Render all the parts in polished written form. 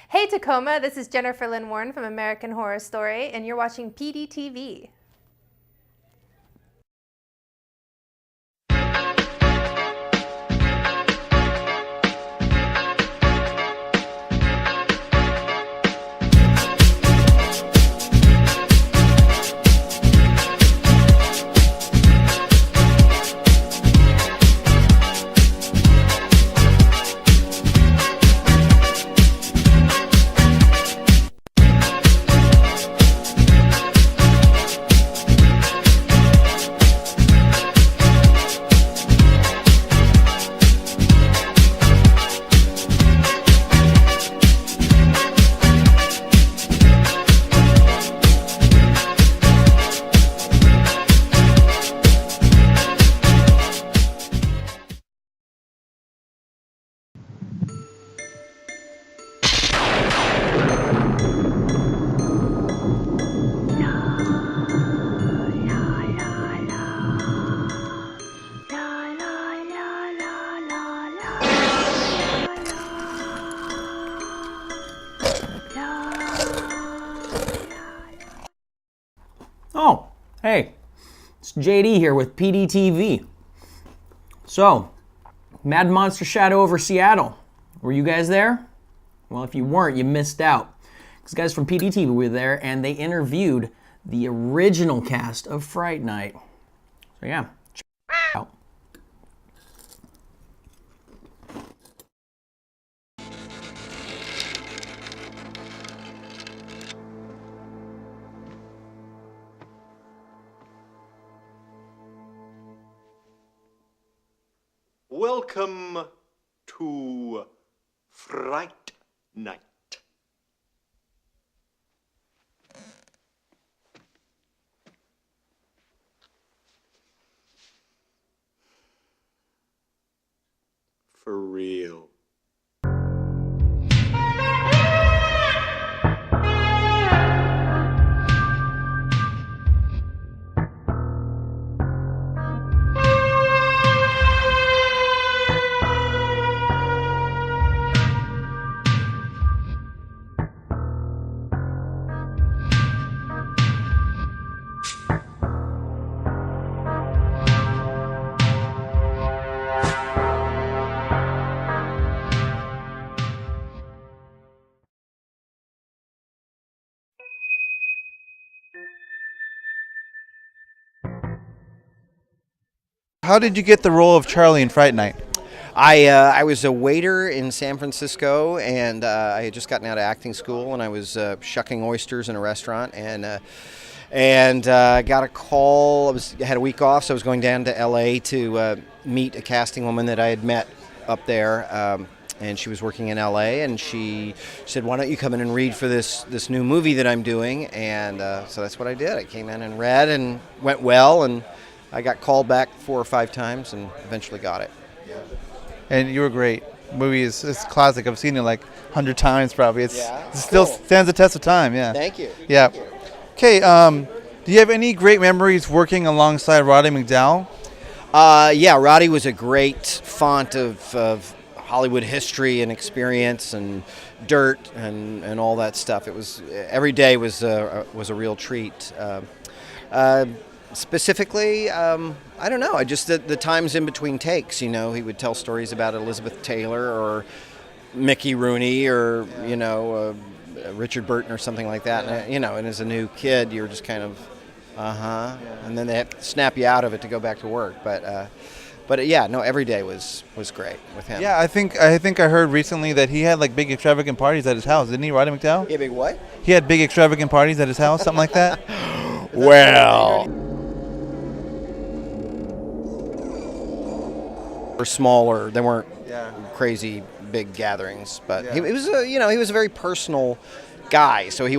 Hey Tacoma, this is Jennifer Lynn Warren from American Horror Story, and you're watching PDTV. Oh, hey, it's JD here with PDTV. So, Mad Monster Shadow over Seattle. Were you guys there? Well, if you weren't, you missed out. These guys from PDTV were there, and they interviewed the original cast of Fright Night. So yeah, check it out. Welcome to Fright Night. For real. How did you get the role of Charlie in Fright Night? I was a waiter in San Francisco, and I had just gotten out of acting school, and I was shucking oysters in a restaurant, and got a call. I had a week off, so I was going down to L.A. to meet a casting woman that I had met up there, and she was working in L.A., and she said, "Why don't you come in and read for this new movie that I'm doing?" And so that's what I did. I came in and read, and went well, and I got called back 4 or 5 times, and eventually got it. And you were great. The movie is it's classic. I've seen it like 100 times probably. It still cool. stands the test of time. Yeah. Thank you. Yeah. Thank you. Okay. Do you have any great memories working alongside Roddy McDowall? Yeah, Roddy was a great font of Hollywood history and experience and dirt and all that stuff. It was every day was a real treat. Specifically, I don't know. I just the times in between takes. You know, he would tell stories about Elizabeth Taylor or Mickey Rooney or Richard Burton or something like that. And, and as a new kid, you're just kind of, and then they have to snap you out of it to go back to work. But yeah, no, every day was great with him. Yeah, I think I heard recently that he had like big extravagant parties at his house, didn't he, Roddy McDowall? Yeah, big what? He had big extravagant parties at his house, something like that. Well, were smaller. They weren't crazy big gatherings, but he was he was a very personal guy. So he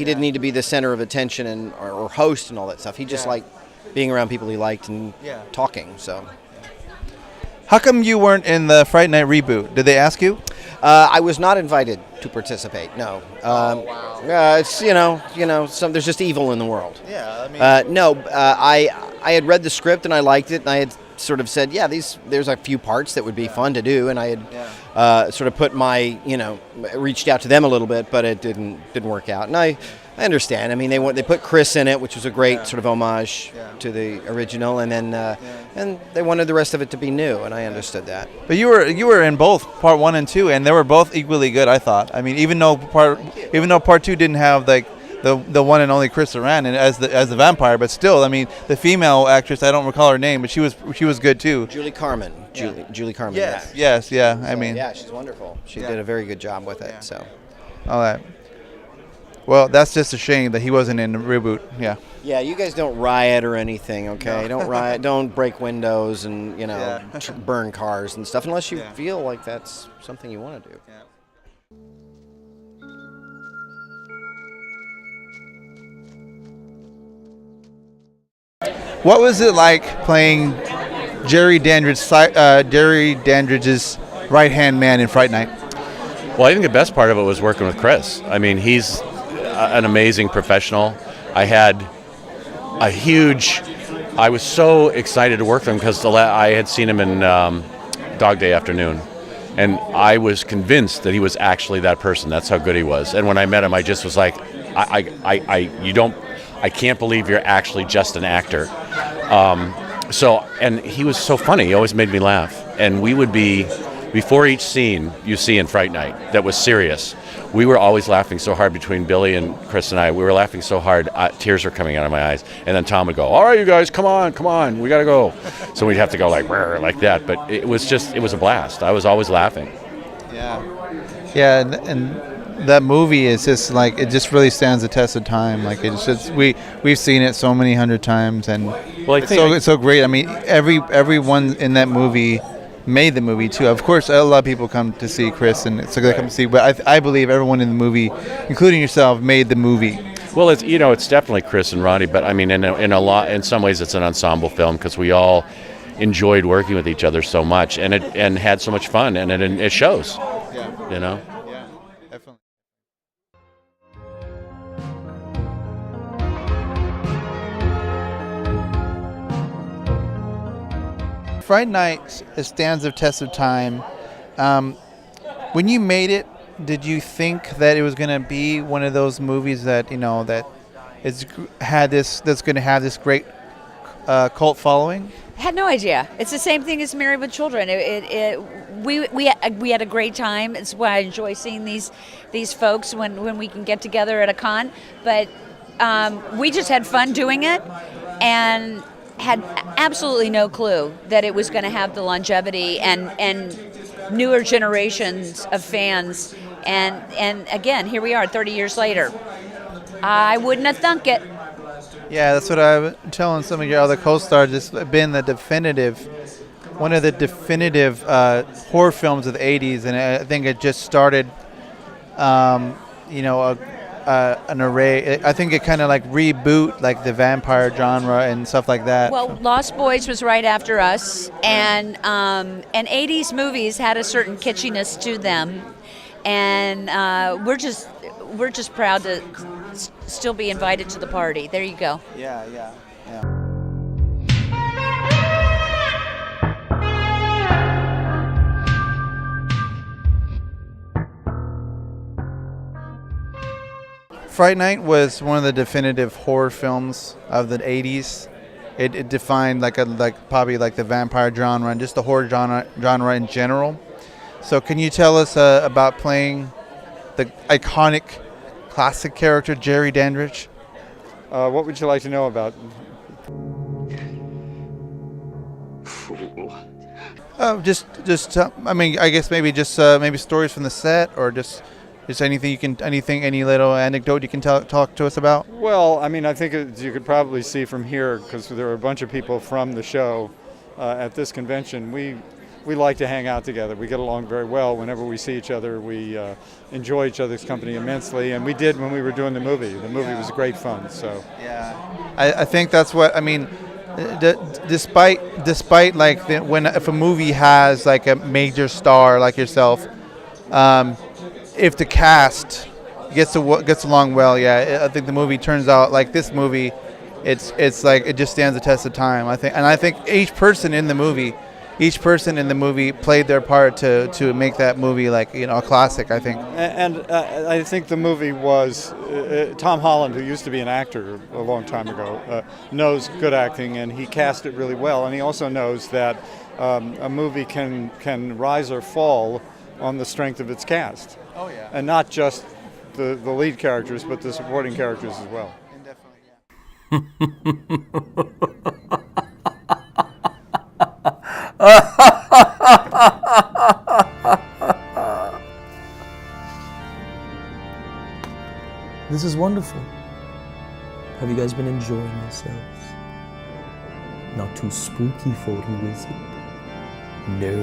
didn't need to be the center of attention or host and all that stuff. He just liked being around people he liked and talking. So. How come you weren't in the Fright Night reboot? Did they ask you? I was not invited to participate. No. It's there's just evil in the world. Yeah. I mean. I had read the script and I liked it, and I had sort of said, there's a few parts that would be fun to do, and I had sort of put reached out to them a little bit, but it didn't work out. And I understand. I mean, they put Chris in it, which was a great sort of homage to the original, and then and they wanted the rest of it to be new, and I understood that. But you were in both part 1 and 2, and they were both equally good, I thought. I mean, even though part 2 didn't have like the one and only Chris Sarandon as the vampire, but still, I mean, the female actress, I don't recall her name, but she was good too. Julie Carmen. Julie Carmen. Yes, yeah. I mean, yeah, she's wonderful. She did a very good job with it. So, all that. Well, that's just a shame that he wasn't in the reboot. Yeah. Yeah, you guys don't riot or anything, okay? No. Don't riot. Don't break windows and burn cars and stuff unless you feel like that's something you want to do. Yeah. What was it like playing Jerry Dandridge's right-hand man in Fright Night? Well, I think the best part of it was working with Chris. I mean, he's an amazing professional. I was so excited to work with him because I had seen him in Dog Day Afternoon, and I was convinced that he was actually that person. That's how good he was. And when I met him, I just was like, I can't believe you're actually just an actor. And he was so funny. He always made me laugh. And we would be, before each scene you see in Fright Night that was serious, we were always laughing so hard between Billy and Chris and I. We were laughing so hard, tears were coming out of my eyes. And then Tom would go, all right, you guys, come on, we got to go. So we'd have to go like that. But it was a blast. I was always laughing. Yeah, and that movie is just like, it just really stands the test of time. Like, it's just, we've seen it so many hundred times, and it's so great. I mean, everyone in that movie made the movie too. Of course, a lot of people come to see Chris, and so they come to see. But I believe everyone in the movie, including yourself, made the movie. Well, it's definitely Chris and Ronnie, but I mean, in some ways, it's an ensemble film because we all enjoyed working with each other so much, and had so much fun, and it shows. Yeah. You know. Yeah, definitely. Fright Night stands the test of time. When you made it, did you think that it was going to be one of those movies that that's going to have this great cult following? I had no idea. It's the same thing as Married with Children. We had a great time. It's why I enjoy seeing these folks when we can get together at a con. But we just had fun doing it, and had absolutely no clue that it was going to have the longevity and newer generations of fans. And again, here we are 30 years later. I wouldn't have thunk it. Yeah, that's what I'm telling some of your other co-stars. It's been one of the definitive horror films of the 80s, and I think it just started, an array. I think it kind of like reboot like the vampire genre and stuff like that. Well, Lost Boys was right after us, and 80s movies had a certain kitschiness to them, and we're just proud to still be invited to the party. There you go. Yeah. Fright Night was one of the definitive horror films of the 80s. It defined probably the vampire genre and just the horror genre in general. So can you tell us about playing the iconic classic character Jerry Dandridge? What would you like to know about? Fool. I guess maybe stories from the set, or just any little anecdote you can talk to us about. Well, I mean, I think as you could probably see from here, because there are a bunch of people from the show at this convention, we like to hang out together. We get along very well. Whenever we see each other, we enjoy each other's company immensely, and we did when we were doing the movie. The movie was great fun. So yeah, I think that's what I mean. Despite if a movie has like a major star like yourself, if the cast gets along well, I think the movie turns out like this movie. it's like it just stands the test of time. I think each person in the movie played their part to make that movie like a classic. I think. And I think the movie was Tom Holland, who used to be an actor a long time ago, knows good acting, and he cast it really well. And he also knows that a movie can rise or fall on the strength of its cast. Oh yeah. And not just the lead characters, but the supporting characters as well. This is wonderful. Have you guys been enjoying yourselves? Not too spooky for you, is it? No,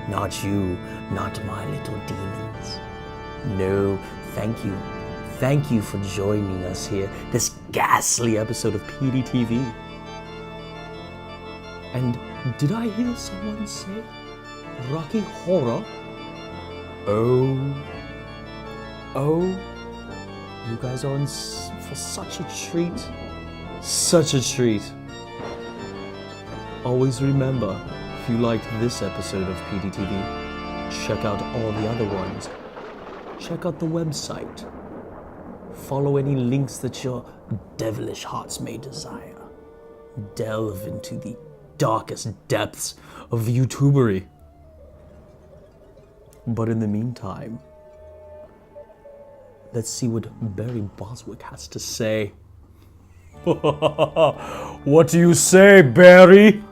not you, not my little demons. No, thank you. Thank you for joining us here, this ghastly episode of PDTV. And did I hear someone say Rocky Horror? Oh, you guys are in for such a treat. Such a treat. Always remember, if you liked this episode of PDTV, check out all the other ones. Check out the website. Follow any links that your devilish hearts may desire. Delve into the darkest depths of YouTubery. But in the meantime, let's see what Barry Bostwick has to say. What do you say, Barry?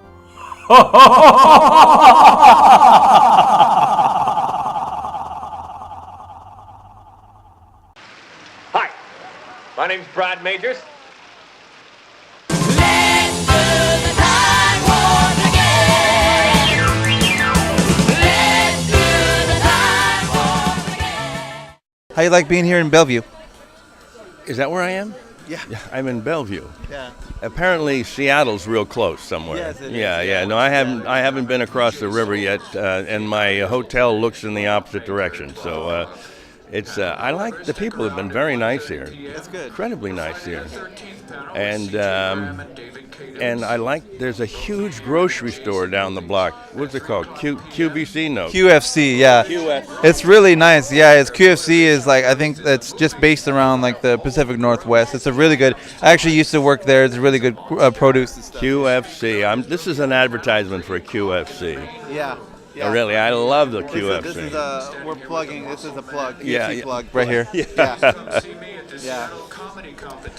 Hi, my name's Brad Majors. How you like being here in Bellevue? Is that where I am? Yeah. I'm in Bellevue. Yeah. Apparently Seattle's real close somewhere. Yes, it is. Yeah. No, I haven't been across the river yet, and my hotel looks in the opposite direction. So it's I like the people have been very nice here. That's good. Incredibly nice here. And I like there's a huge grocery store down the block. What's it called? QVC? No. QFC, yeah. QFC. It's really nice. Yeah, it's QFC is like I think that's just based around like the Pacific Northwest. It's a really good. I actually used to work there. It's really good produce and stuff. QFC. This is an advertisement for a QFC. Yeah. Yeah. Really, I love the QFC. This is we're plugging. This is a plug. Yeah. Plug right here. Yeah. Yeah.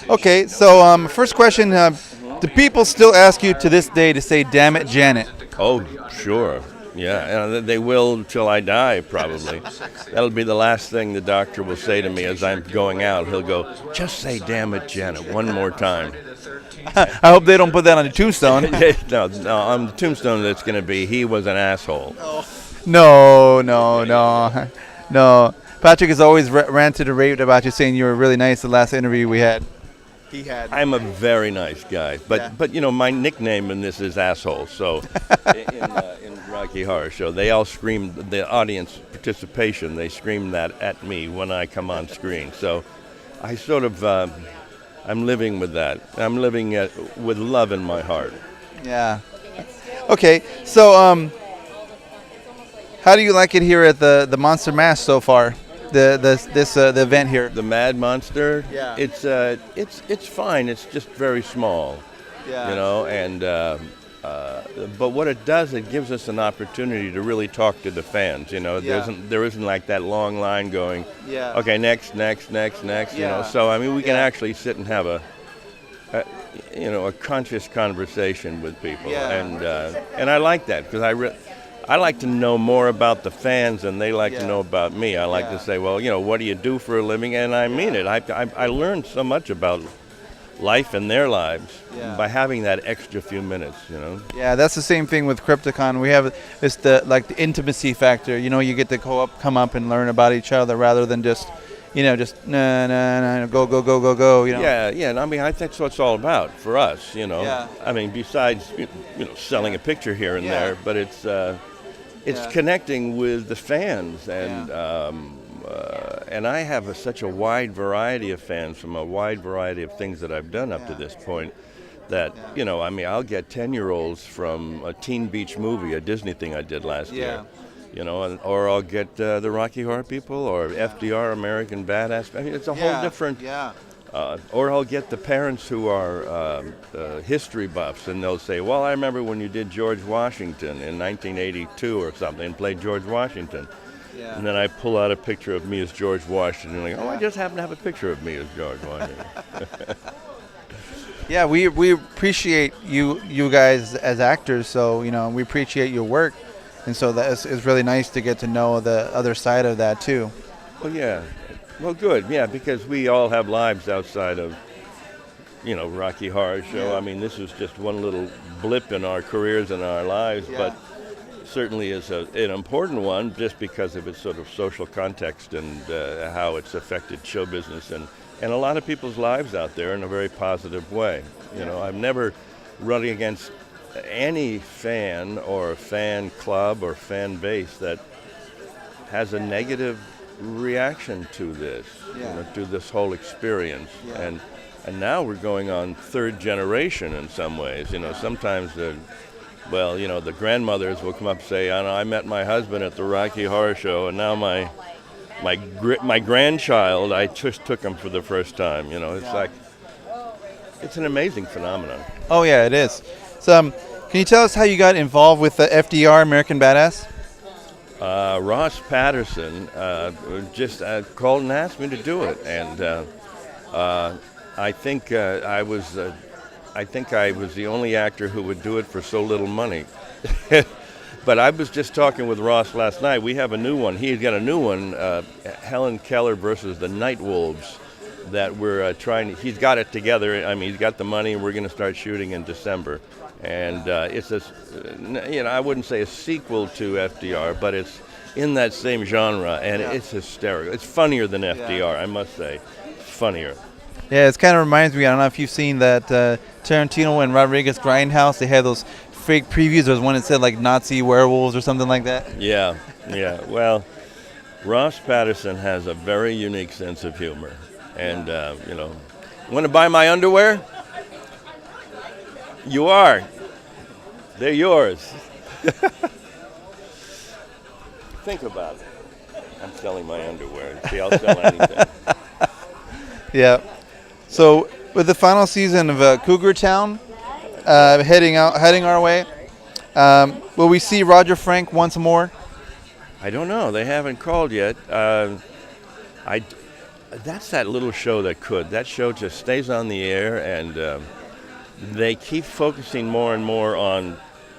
Okay, so first question: do people still ask you to this day to say "Damn it, Janet"? Oh, sure. Yeah, and they will till I die, probably. That'll be the last thing the doctor will say to me as I'm going out. He'll go, "Just say "Damn it, Janet" one more time." I hope they don't put that on your tombstone. No, on the tombstone that's going to be, "He was an asshole." No. Patrick has always ranted and raved about you, saying you were really nice the last interview we had. He had. I'm a very nice guy, but you know my nickname in this is asshole. So in Rocky Horror Show, they all scream the audience participation. They scream that at me when I come on screen. So I sort of I'm living with that. I'm living with love in my heart. Yeah. Okay, so how do you like it here at the Monster Mash so far? The event here. The Mad Monster. Yeah. It's fine. It's just very small. Yeah. You know, and but what it does, it gives us an opportunity to really talk to the fans. You know, Yeah. there isn't like that long line going. Yeah. Okay, next. You Yeah. know, so I mean, we can Yeah. actually sit and have a conscious conversation with people, Yeah. and I like that because I like to know more about the fans than they like Yeah. to know about me. I like to say, well, you know, what do you do for a living? And I mean it. I learned so much about life and their lives by having that extra few minutes, you know. Yeah, that's the same thing with Crypticon. We have the intimacy factor. You know, you get to come up and learn about each other rather than just go. You know. Yeah. And I mean, I think that's what it's all about for us, you know. Yeah. I mean, besides selling a picture here and Yeah. there, but it's connecting with the fans and and I have such a wide variety of fans from a wide variety of things that I've done up to this point that, you know, I mean, I'll get 10-year-olds from a Teen Beach movie, a Disney thing I did last year. You know, or I'll get the Rocky Horror people, or FDR, American Badass. I mean, it's a whole different. Or I'll get the parents who are history buffs, and they'll say, "Well, I remember when you did George Washington in 1982 or something, and played George Washington." And then I pull out a picture of me as George Washington, and like, "Oh, I just happen to have a picture of me as George Washington." Yeah, we appreciate you guys as actors. So you know, we appreciate your work. And so it's really nice to get to know the other side of that, too. Well, yeah. Well, good. Yeah, because we all have lives outside of, you know, Rocky Horror Show. I mean, this is just one little blip in our careers and our lives, but certainly is an important one just because of its sort of social context and how it's affected show business and a lot of people's lives out there in a very positive way. You know, I've never run against any fan or fan club or fan base that has a negative reaction to this, you know, to this whole experience. And now we're going on third generation in some ways. You know, sometimes the grandmothers will come up and say, I met my husband at the Rocky Horror Show, and now my grandchild, I just took him for the first time. You know, it's like, it's an amazing phenomenon. Oh yeah, it is. So, can you tell us how you got involved with the FDR American Badass? Ross Patterson just called and asked me to do it, and I think I was the only actor who would do it for so little money. But I was just talking with Ross last night. We have a new one. He's got a new one, Helen Keller versus the Night Wolves, that we're trying. He's got it together. I mean, he's got the money. We're going to start shooting in December. And it's I wouldn't say a sequel to FDR, but it's in that same genre, and it's hysterical. It's funnier than FDR, I must say. It's funnier. Yeah, it kind of reminds me, I don't know if you've seen that Tarantino and Rodriguez Grindhouse, they had those fake previews. There was one that said like Nazi werewolves or something like that. Yeah. Well, Ross Patterson has a very unique sense of humor. And, want to buy my underwear? You are. They're yours. Think about it. I'm selling my underwear. See, I'll sell anything. Yeah. So, with the final season of Cougar Town heading our way, will we see Roger Frank once more? I don't know. They haven't called yet. That's that little show that could. That show just stays on the air, and they keep focusing more and more on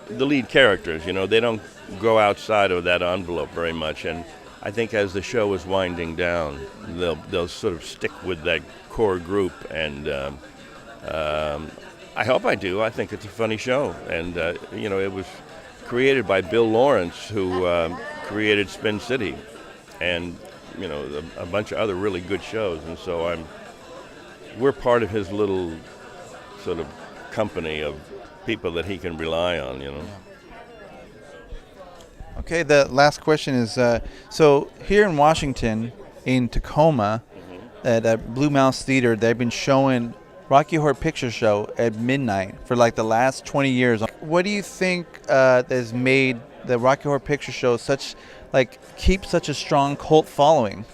the lead characters. You know, they don't go outside of that envelope very much. And I think as the show is winding down, they'll sort of stick with that core group. And I hope I do. I think it's a funny show. And, it was created by Bill Lawrence, who created Spin City. And a bunch of other really good shows, and so we're part of his little sort of company of people that he can rely on, Okay, the last question is, so here in Washington, in Tacoma, at Blue Mouse Theater, they've been showing Rocky Horror Picture Show at midnight for like the last 20 years. What do you think has made the Rocky Horror Picture Show keep such a strong cult following?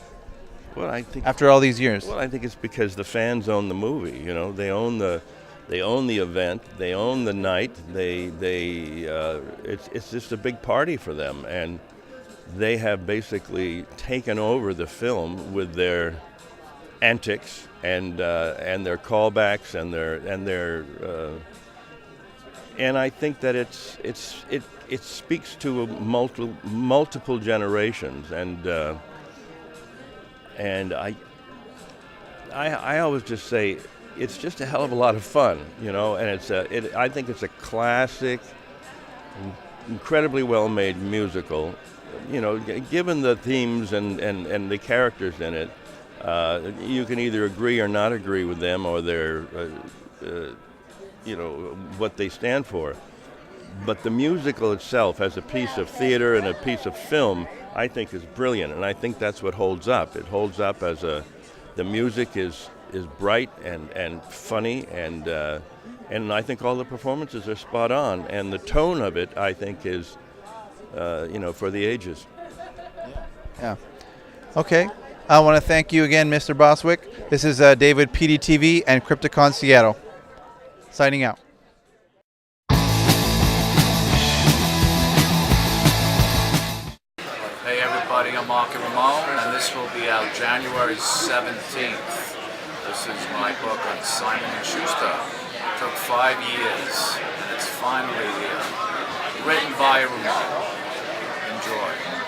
Well, I think after all these years. Well, I think it's because the fans own the movie. You know, they own the event, they own the night. It's just a big party for them, and they have basically taken over the film with their antics and their callbacks and I think that it speaks to multiple generations, and I always just say it's just a hell of a lot of fun, and I think it's a classic, incredibly well-made musical, given the themes and the characters in it. You can either agree or not agree with them or their what they stand for. But the musical itself, as a piece of theater and a piece of film, I think is brilliant, and I think that's what holds up. It holds up as the music is bright and funny, and I think all the performances are spot on, and the tone of it, I think, is for the ages. Yeah. Okay. I want to thank you again, Mr. Bostwick. This is David, PDTV, and Crypticon Seattle. Signing out. Hey everybody, I'm Marky Ramone, and this will be out January 17th. This is my book on Simon & Schuster. It took 5 years, and it's finally here. Written by Ramone. Enjoy.